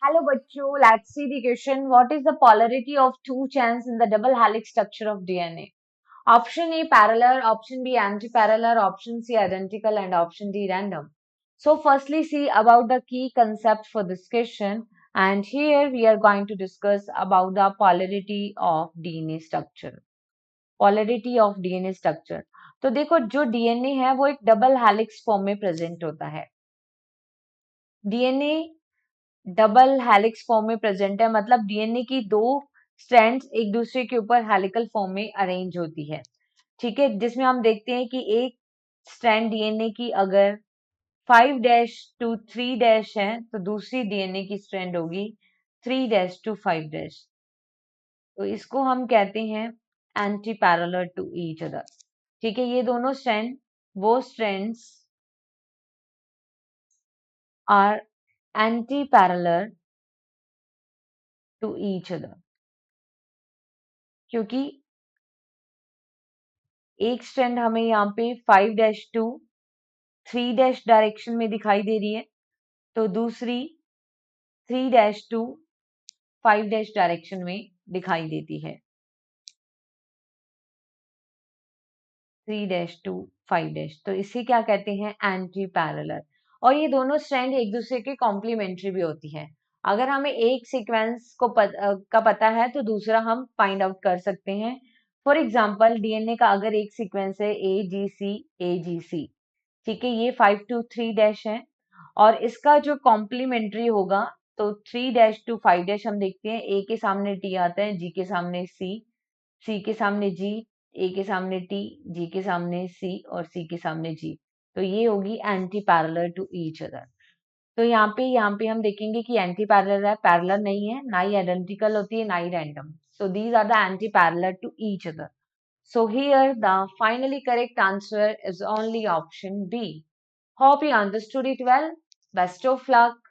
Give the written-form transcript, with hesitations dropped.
Hello बच्चों, let's see the question. What is the polarity of two chains in the double helix structure of DNA? Option A parallel, option B anti-parallel, option C identical, and option D random. So firstly, see about the key concept for this question, and here we are going to discuss about the polarity of DNA structure. Polarity of DNA structure. तो देखो जो DNA है वो एक double helix form में present होता है. DNA double helix form में प्रेजेंट है, मतलब डीएनए की दो स्ट्रैंड्स एक दूसरे के ऊपर हेलिकल फॉर्म में अरेंज होती है. ठीक है, जिसमें हम देखते हैं कि एक स्ट्रैंड डीएनए की अगर 5 डैश टू 3 डैश है तो दूसरी डीएनए की स्ट्रैंड होगी 3 डैश टू 5 डैश. तो इसको हम कहते हैं anti parallel to each other. ठीक है, ये दोनों स्ट्रैंड वो strands are anti parallel to each other, क्योंकि एक स्ट्रैंड हमें यहाँ पे 5 डैश टू 3 डैश डायरेक्शन में दिखाई दे रही है, तो दूसरी 3 डैश टू 5 डैश डायरेक्शन में दिखाई देती है. 3 डैश टू 5 डैश, तो इसे क्या कहते हैं? Anti parallel. और ये दोनों स्ट्रैंड एक दूसरे के कॉम्प्लीमेंट्री भी होती है. अगर हमें एक सीक्वेंस का पता है तो दूसरा हम फाइंड आउट कर सकते हैं. फॉर एग्जाम्पल डीएनए का अगर एक सीक्वेंस है ए जी सी, ठीक है, ये 5 टू 3 डैश है, और इसका जो कॉम्प्लीमेंट्री होगा तो 3 डैश टू 5 डैश हम देखते हैं ए के सामने टी आता है, जी के सामने सी के सामने जी, ए के सामने टी, जी के सामने सी और सी के सामने जी. तो ये होगी anti parallel to each other. तो यहाँ पे हम देखेंगे कि एंटी पैरेलल है, पैरेलल नहीं है, ना ही आइडेंटिकल होती है ना ही random. So these are the anti parallel to each other. So here the finally correct answer is only option B. Hope you understood it well. Best of luck.